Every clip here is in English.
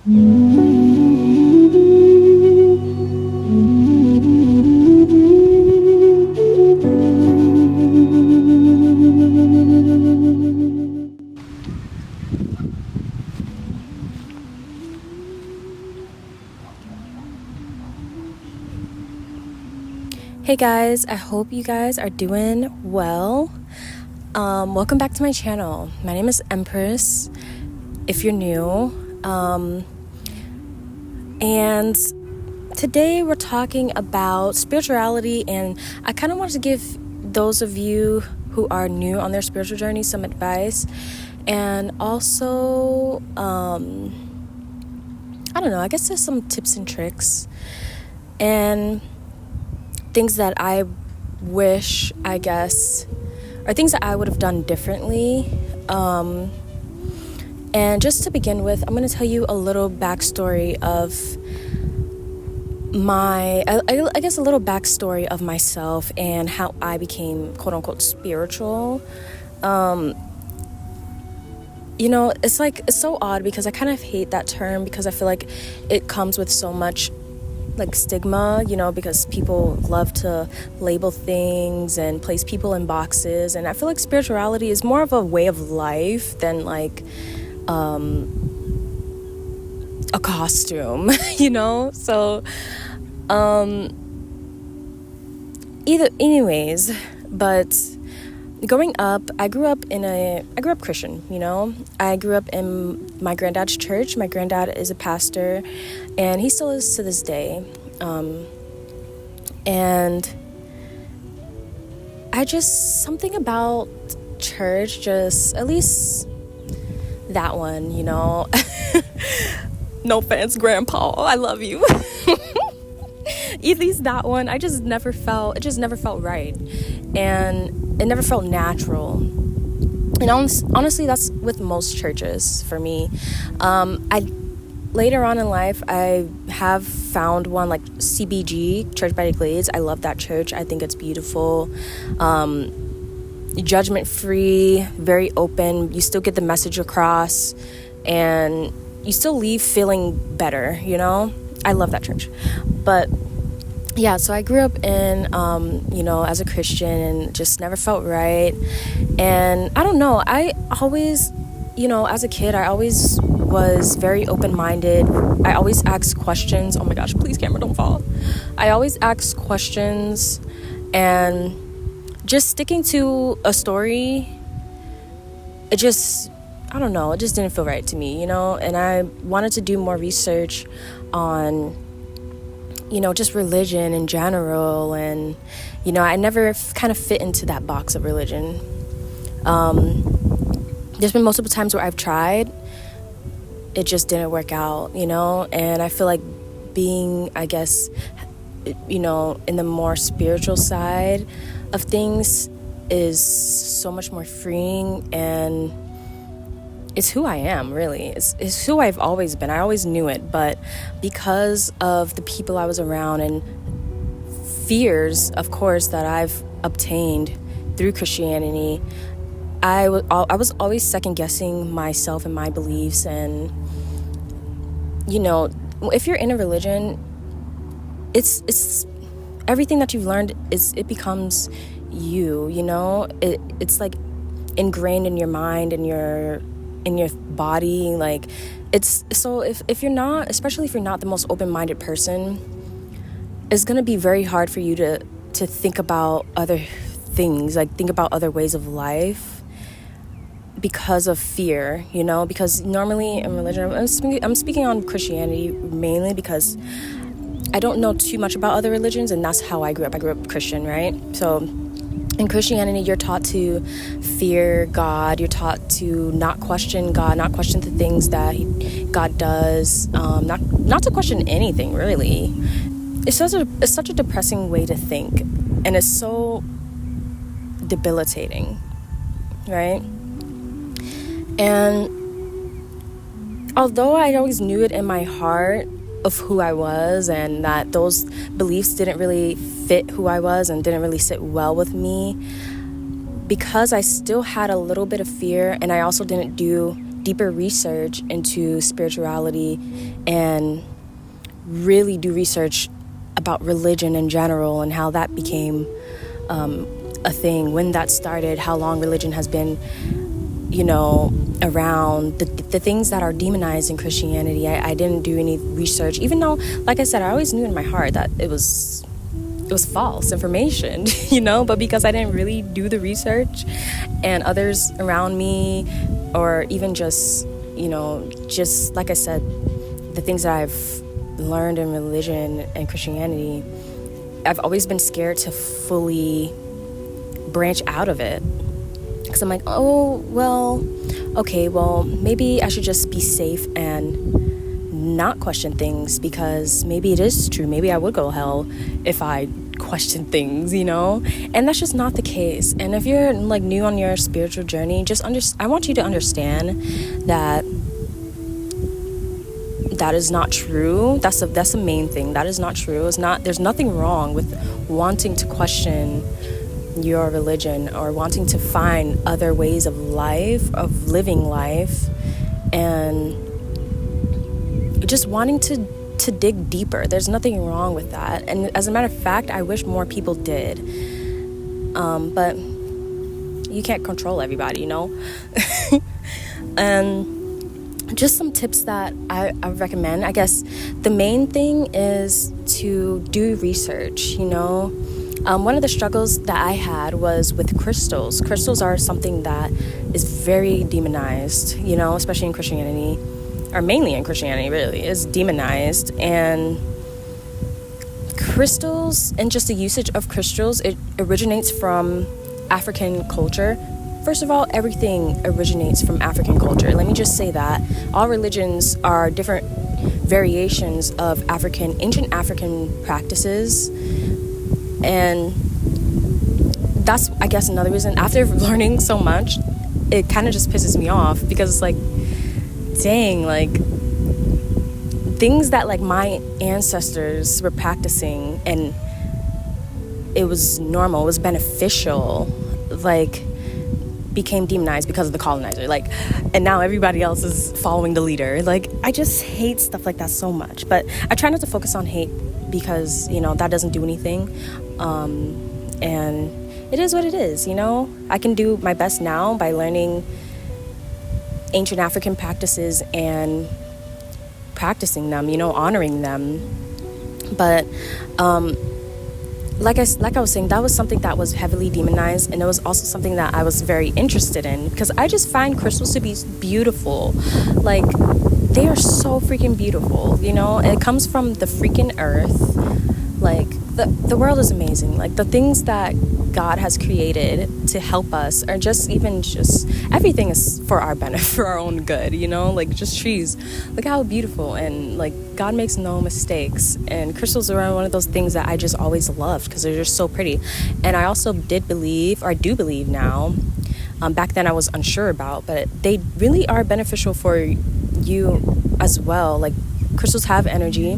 Hey guys, I hope you guys are doing well. Welcome back to my channel. My name is Empress, if you're new. And today we're talking about spirituality, and I kind of wanted to give those of you who are new on their spiritual journey some advice, and also, I don't know, I guess there's some tips and tricks, and things that I wish, I guess, or things that I would have done differently. And just to begin with, I'm going to tell you a little backstory of I guess a little backstory of myself and how I became quote unquote spiritual. It's so odd because I kind of hate that term because I feel like it comes with so much like stigma, because people love to label things and place people in boxes, and I feel like spirituality is more of a way of life than like a costume, so but growing up, I grew up Christian, I grew up in my granddad's church. My granddad is a pastor, and he still is to this day. And I just, something about church, just, at least that one, No offense, Grandpa, I love you. At least that one, it just never felt right. And it never felt natural. And honestly, that's with most churches for me. Later on in life, I have found one like CBG, Church by the Glades. I love that church. I think it's beautiful. Judgment-free, very open. You still get the message across, and you still leave feeling better, I love that church. But yeah, so I grew up in, as a Christian, and just never felt right. And I don't know, I always, as a kid, I always was very open-minded. I always asked questions. Oh my gosh, please, camera, don't fall. I always asked questions, and just sticking to a story, it just didn't feel right to me, and I wanted to do more research on just religion in general, and I never kind of fit into that box of religion. There's been multiple times where I've tried, it just didn't work out, and I feel like being, I guess, in the more spiritual side of things is so much more freeing, and it's who I am, really. It's who I've always been. I always knew it, but because of the people I was around and fears, of course, that I've obtained through Christianity, I was always second-guessing myself and my beliefs. And, if you're in a religion, it's everything that you've learned, it becomes you, it's like ingrained in your mind and in your body. Like, it's so if you're not, especially if you're not the most open-minded person, it's gonna be very hard for you to think about other things, like think about other ways of life, because of fear, because normally in religion, I'm speaking on Christianity mainly because I don't know too much about other religions, and that's how I grew up. I grew up Christian, right? So in Christianity, you're taught to fear God. You're taught to not question God, not question the things that God does, not to question anything, really. It's such a depressing way to think, and it's so debilitating, right? And although I always knew it in my heart of who I was, and that those beliefs didn't really fit who I was and didn't really sit well with me, because I still had a little bit of fear, and I also didn't do deeper research into spirituality and really do research about religion in general and how that became a thing, when that started, how long religion has been, around, the things that are demonized in Christianity. I didn't do any research, even though, like I said, I always knew in my heart that it was false information, but because I didn't really do the research, and others around me, or even just like I said, the things that I've learned in religion and Christianity, I've always been scared to fully branch out of it, because I'm like, maybe I should just be safe and not question things, because maybe it is true. Maybe I would go to hell if I question things, and that's just not the case. And if you're like new on your spiritual journey, I want you to understand that is not true. That's the main thing. That is not true. There's nothing wrong with wanting to question your religion, or wanting to find other ways of living life, and just wanting to dig deeper. There's nothing wrong with that. And as a matter of fact, I wish more people did. But you can't control everybody, And just some tips that I recommend. I guess the main thing is to do research, One of the struggles that I had was with crystals. Crystals are something that is very demonized, especially in Christianity, or mainly in Christianity, really, is demonized. And crystals, and just the usage of crystals, it originates from African culture. First of all, everything originates from African culture. Let me just say that. All religions are different variations of ancient African practices. And that's, I guess, another reason. After learning so much, it kind of just pisses me off, because it's like, dang, like, things that like my ancestors were practicing and it was normal, it was beneficial, like, became demonized because of the colonizer, like, and now everybody else is following the leader. Like, I just hate stuff like that so much. But I try not to focus on hate, because that doesn't do anything, and it is what it is. I can do my best now by learning ancient African practices and practicing them, honoring them. But like I was saying, that was something that was heavily demonized, and it was also something that I was very interested in, because I just find crystals to be beautiful. Like, they are so freaking beautiful, It comes from the freaking earth. Like, the world is amazing. Like, the things that God has created to help us are just everything is for our benefit, for our own good, Like, just trees, look how beautiful, and like, God makes no mistakes. And crystals are one of those things that I just always loved, because they're just so pretty. And I also do believe now, back then I was unsure about, but they really are beneficial for you as well. Like, crystals have energy,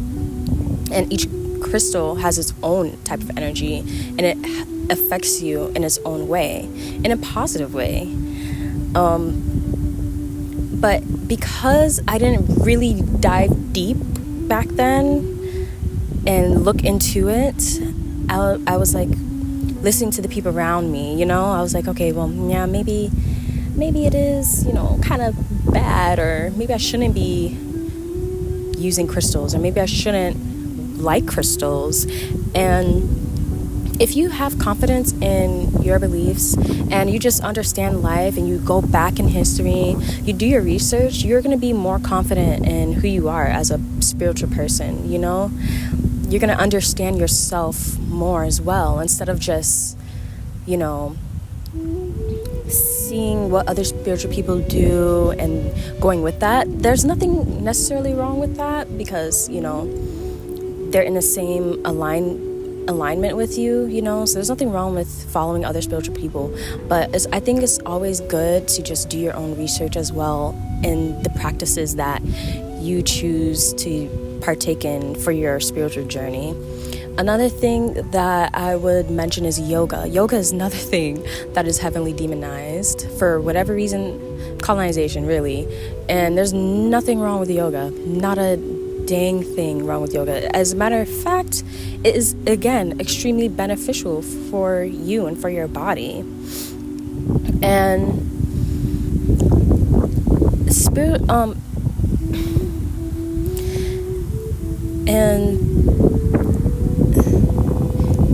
and each crystal has its own type of energy, and it affects you in its own way, in a positive way. But because I didn't really dive deep back then and look into it, I was like listening to the people around me, I was like, okay, well, yeah, maybe it is, kind of bad, or maybe I shouldn't be using crystals, or maybe I shouldn't like crystals. And if you have confidence in your beliefs, and you just understand life, and you go back in history, you do your research, you're going to be more confident in who you are as a spiritual person, You're going to understand yourself more as well, instead of just, seeing what other spiritual people do and going with that. There's nothing necessarily wrong with that, because, they're in the same alignment with you, so there's nothing wrong with following other spiritual people. But I think it's always good to just do your own research as well in the practices that you choose to partake in for your spiritual journey. Another thing that I would mention is yoga. Yoga is another thing that is heavily demonized. For whatever reason, colonization, really. And there's nothing wrong with yoga. Not a dang thing wrong with yoga. As a matter of fact, it is, again, extremely beneficial for you and for your body. And and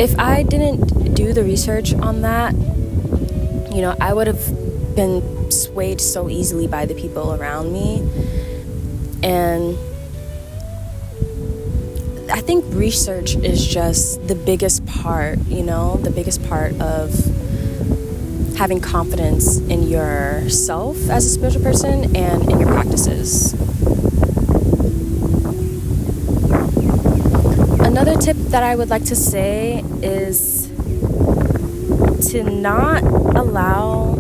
if I didn't do the research on that, I would have been swayed so easily by the people around me. And I think research is just the biggest part, the biggest part of having confidence in yourself as a spiritual person and in your practices. Another tip that I would like to say is to not allow...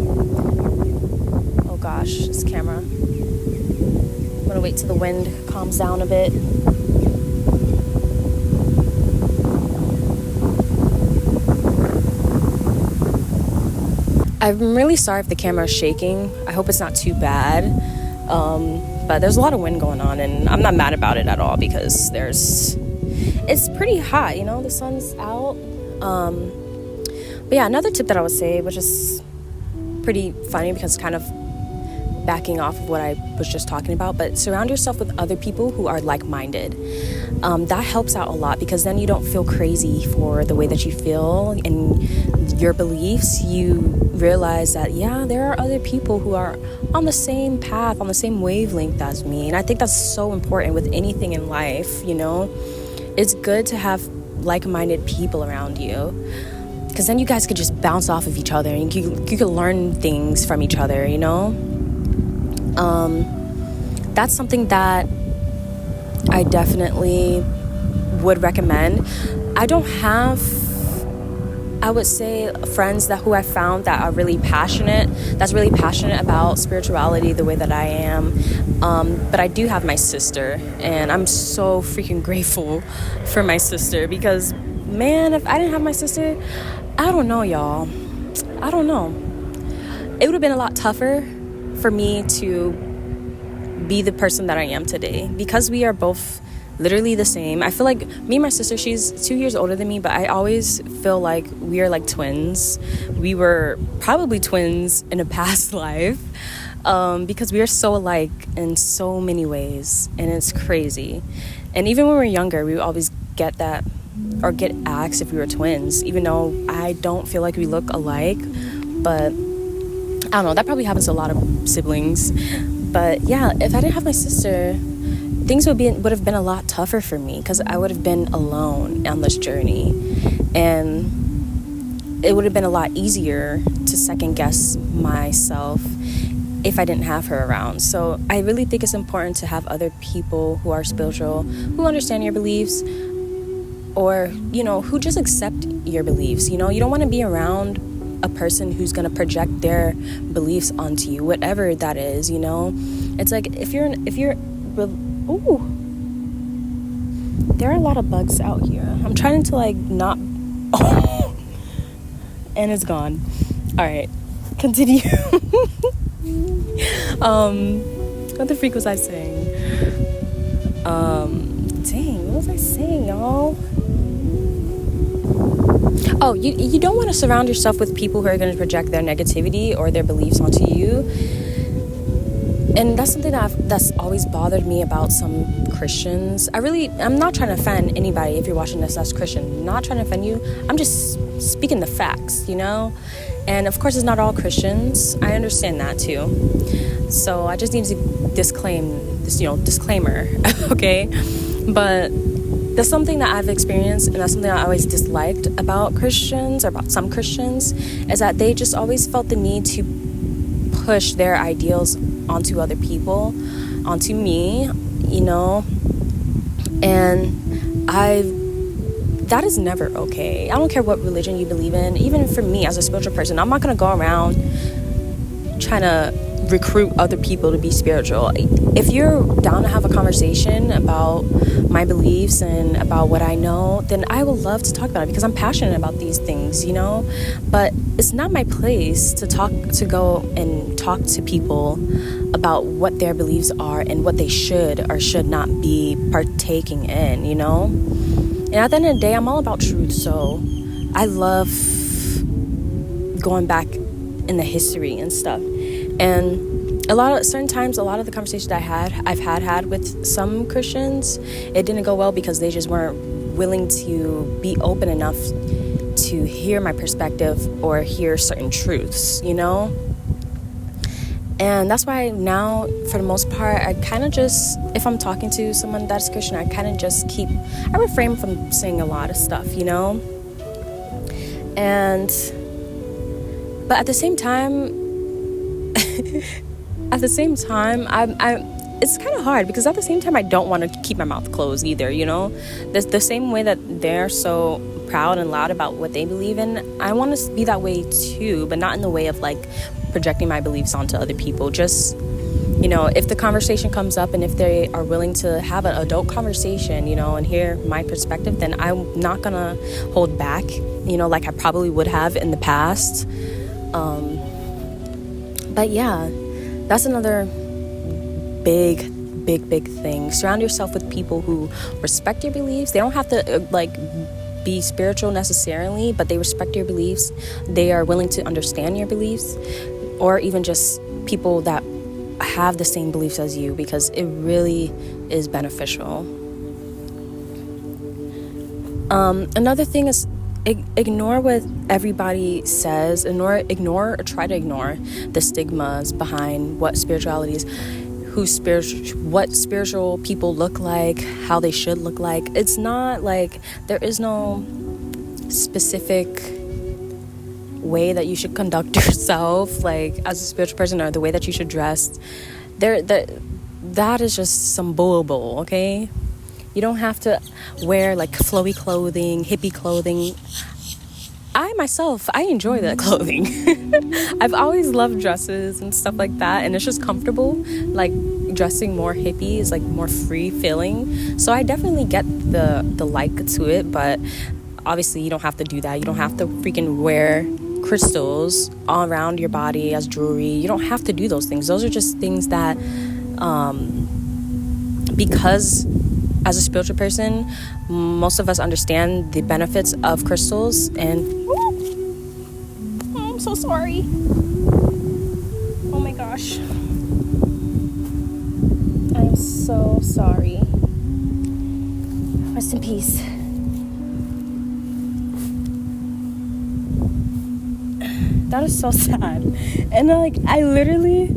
Oh gosh, this camera. I'm gonna wait till the wind calms down a bit. I'm really sorry if the camera is shaking. I hope it's not too bad. But there's a lot of wind going on, and I'm not mad about it at all because it's pretty hot, the sun's out. But yeah, another tip that I would say, which is pretty funny because it's kind of backing off of what I was just talking about, but surround yourself with other people who are like-minded. That helps out a lot because then you don't feel crazy for the way that you feel and your beliefs. You realize that, yeah, there are other people who are on the same path, on the same wavelength as me. And I think that's so important with anything in life, It's good to have like-minded people around you because then you guys could just bounce off of each other and you could learn things from each other, That's something that I definitely would recommend. I don't have, I would say, friends who I found that are really passionate about spirituality the way that I am. But I do have my sister, and I'm so freaking grateful for my sister because, man, if I didn't have my sister, I don't know, y'all. I don't know. It would have been a lot tougher for me to be the person that I am today because we are both literally the same. I feel like me and my sister, she's 2 years older than me, but I always feel like we are like twins. We were probably twins in a past life because we are so alike in so many ways, and it's crazy. And even when we were younger, we would always get that or get asked if we were twins, even though I don't feel like we look alike. But I don't know, that probably happens to a lot of siblings. But yeah, if I didn't have my sister, things would have been a lot tougher for me because I would have been alone on this journey, and it would have been a lot easier to second guess myself if I didn't have her around. So I really think it's important to have other people who are spiritual, who understand your beliefs, or who just accept your beliefs. You don't want to be around a person who's going to project their beliefs onto you, whatever that is. It's like if you're ooh, there are a lot of bugs out here. I'm trying to not and it's gone. All right, continue. What the freak was I saying? Dang, what was I saying, y'all? Oh, you don't want to surround yourself with people who are going to project their negativity or their beliefs onto you. And that's something that's always bothered me about some Christians. I'm not trying to offend anybody if you're watching this as Christian. I'm not trying to offend you. I'm just speaking the facts, And of course, it's not all Christians. I understand that too. So I just need to disclaimer, okay? But that's something that I've experienced, and that's something I always disliked about Christians, or about some Christians, is that they just always felt the need to push their ideals onto other people, onto me, and that is never okay. I don't care what religion you believe in. Even for me as a spiritual person, I'm not going to go around trying to, recruit other people to be spiritual. If you're down to have a conversation about my beliefs and about what I know, then I would love to talk about it because I'm passionate about these things, you know. But it's not my place to go and talk to people about what their beliefs are and what they should or should not be partaking in, you know. And at the end of the day, I'm all about truth, so I love going back in the history and stuff. And a lot of the conversations I've had with some Christians, it didn't go well because they just weren't willing to be open enough to hear my perspective or hear certain truths, you know. And that's why now, for the most part, I kind of just, if I'm talking to someone that's Christian, I kind of just I refrain from saying a lot of stuff, you know. But at the same time, it's kind of hard because at the same time, I don't want to keep my mouth closed either, you know. There's the same way that they're so proud and loud about what they believe in, I want to be that way too, but not in the way of like projecting my beliefs onto other people. Just, you know, if the conversation comes up and if they are willing to have an adult conversation, you know, and hear my perspective, then I'm not gonna hold back, you know, like I probably would have in the past. But yeah, that's another big thing. Surround yourself with people who respect your beliefs. They don't have to be spiritual necessarily, but they respect your beliefs. They are willing to understand your beliefs, or even just people that have the same beliefs as you, because it really is beneficial. Another thing is ignore what everybody says. Ignore or try to ignore the stigmas behind what spirituality is, what spiritual people look like, how they should look like. It's not like there is no specific way that you should conduct yourself, like as a spiritual person, or the way that you should dress. That is just some bull, okay? You don't have to wear like flowy clothing, hippie clothing. I enjoy that clothing. I've always loved dresses and stuff like that, and it's just comfortable. Like dressing more hippie is like more free feeling. So I definitely get the like to it, but obviously you don't have to do that. You don't have to freaking wear crystals all around your body as jewelry. You don't have to do those things. Those are just things that because as a spiritual person, most of us understand the benefits of crystals. And I'm so sorry. Oh my gosh, I'm so sorry. Rest in peace. That is so sad. And like I literally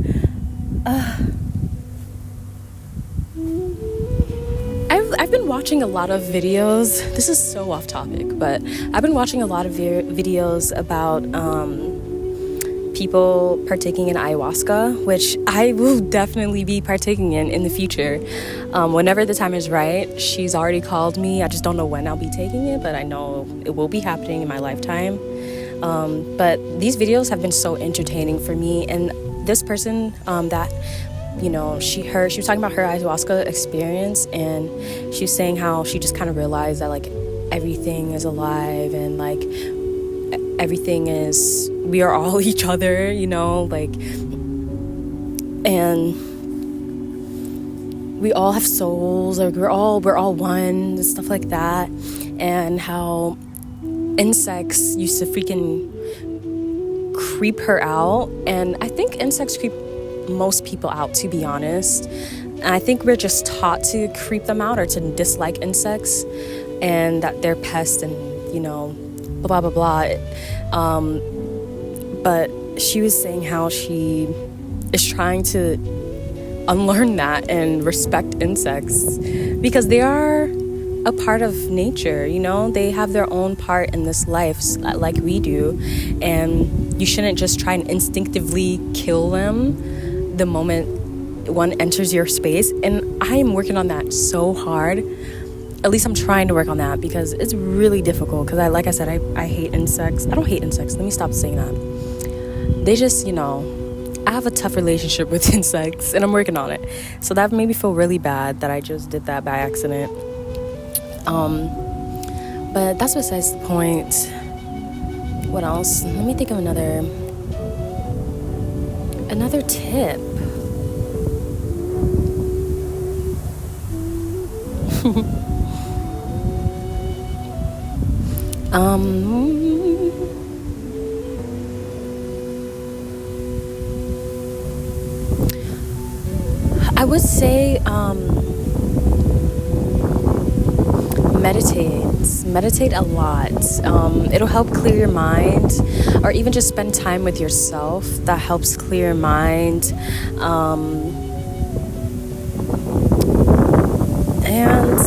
I've been watching a lot of videos. This is so off topic, but I've been watching a lot of videos about people partaking in ayahuasca, which I will definitely be partaking in the future. Whenever the time is right. She's already called me. I just don't know when I'll be taking it, but I know it will be happening in my lifetime. But these videos have been so entertaining for me. And this person that, you know, she was talking about her ayahuasca experience, and she was saying how she just kind of realized that like everything is alive, and like we are all each other, you know, like, and we all have souls, like we're all one, and stuff like that. And how insects used to freaking creep her out. And I think insects creep most people out, to be honest. And I think we're just taught to creep them out or to dislike insects, and that they're pests and, you know, blah blah blah. But she was saying how she is trying to unlearn that and respect insects, because they are a part of nature, you know. They have their own part in this life like we do, and you shouldn't just try and instinctively kill them the moment one enters your space. And I am working on that so hard. At least I'm trying to work on that, because it's really difficult, because like I said, I hate insects. I don't hate insects, let me stop saying that. They just, you know, I have a tough relationship with insects, and I'm working on it. So that made me feel really bad that I just did that by accident. But that's besides the point. What else? Let me think of another tip. I would say meditate a lot. It'll help clear your mind, or even just spend time with yourself. That helps clear your mind. And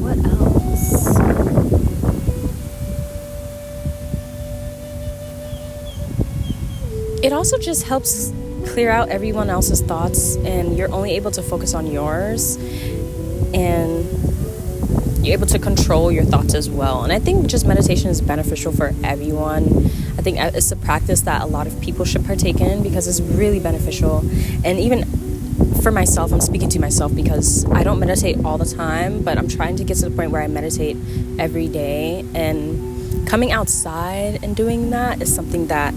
what else? It also just helps clear out everyone else's thoughts, and you're only able to focus on yours, and you're able to control your thoughts as well. And I think just meditation is beneficial for everyone. I think it's a practice that a lot of people should partake in because it's really beneficial. And even for myself, I'm speaking to myself because I don't meditate all the time, but I'm trying to get to the point where I meditate every day. And coming outside and doing that is something that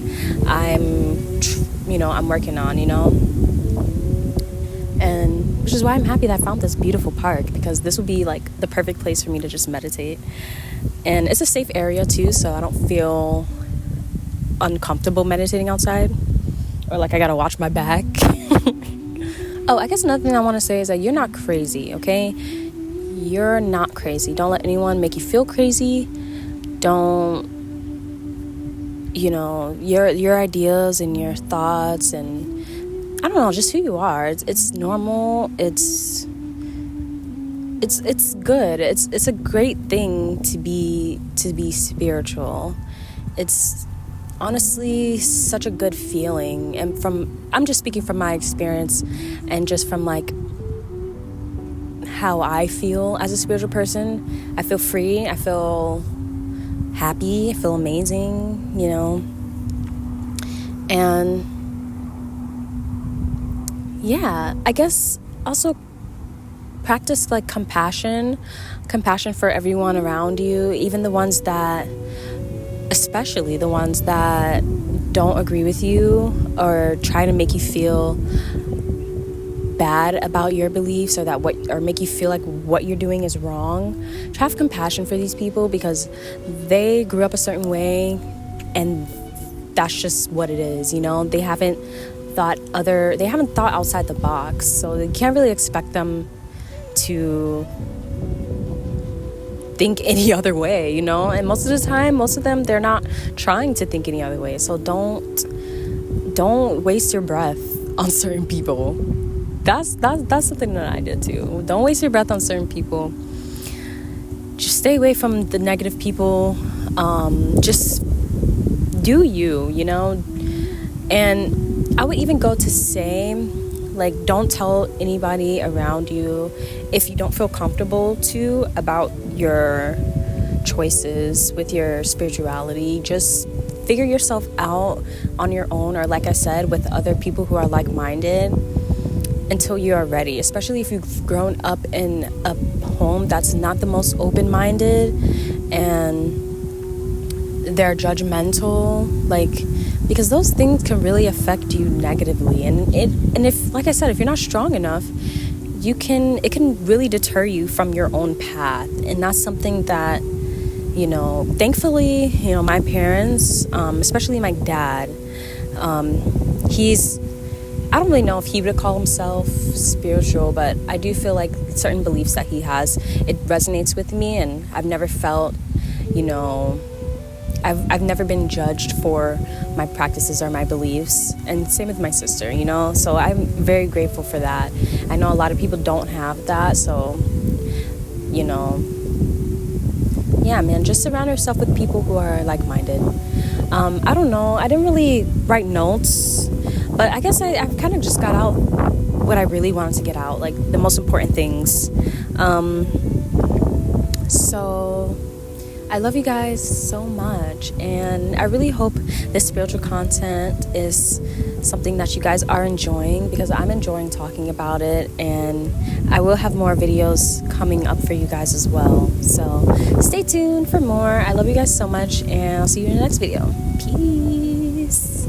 I'm working on, and which is why I'm happy that I found this beautiful park, because this would be like the perfect place for me to just meditate. And it's a safe area too, so I don't feel uncomfortable meditating outside, or like I gotta watch my back. Oh, I guess another thing I want to say is that you're not crazy, okay? You're not crazy. Don't let anyone make you feel crazy. Don't, your ideas and your thoughts, and I don't know, just who you are. It's normal. It's good. It's a great thing to be spiritual. It's honestly such a good feeling. And I'm just speaking from my experience and just from like how I feel as a spiritual person. I feel free. I feel happy. I feel amazing, and yeah, I guess also practice like compassion for everyone around you, even especially the ones that don't agree with you or try to make you feel bad about your beliefs, or make you feel like what you're doing is wrong. Try to have compassion for these people because they grew up a certain way, and that's just what it is. They haven't thought outside the box, so you can't really expect them to think any other way, and most of the time, most of them, they're not trying to think any other way. So don't waste your breath on certain people. That's something that I did too. Don't waste your breath on certain people. Just stay away from the negative people. Just do you, and I would even go to say, like, don't tell anybody around you if you don't feel comfortable to about your choices with your spirituality. Just figure yourself out on your own, or like I said, with other people who are like-minded until you are ready, especially if you've grown up in a home that's not the most open-minded and they're judgmental, because those things can really affect you negatively. And if, like I said, if you're not strong enough, it can really deter you from your own path. And that's something that, thankfully, my parents, especially my dad, I don't really know if he would call himself spiritual, but I do feel like certain beliefs that he has, it resonates with me, and I've never felt, I've never been judged for my practices or my beliefs, and same with my sister, so I'm very grateful for that. I know a lot of people don't have that, so, yeah, man, just surround yourself with people who are like-minded. I don't know, I didn't really write notes, but I guess I've kind of just got out what I really wanted to get out, like the most important things. So I love you guys so much, and I really hope this spiritual content is something that you guys are enjoying, because I'm enjoying talking about it, and I will have more videos coming up for you guys as well. So stay tuned for more. I love you guys so much, and I'll see you in the next video. Peace.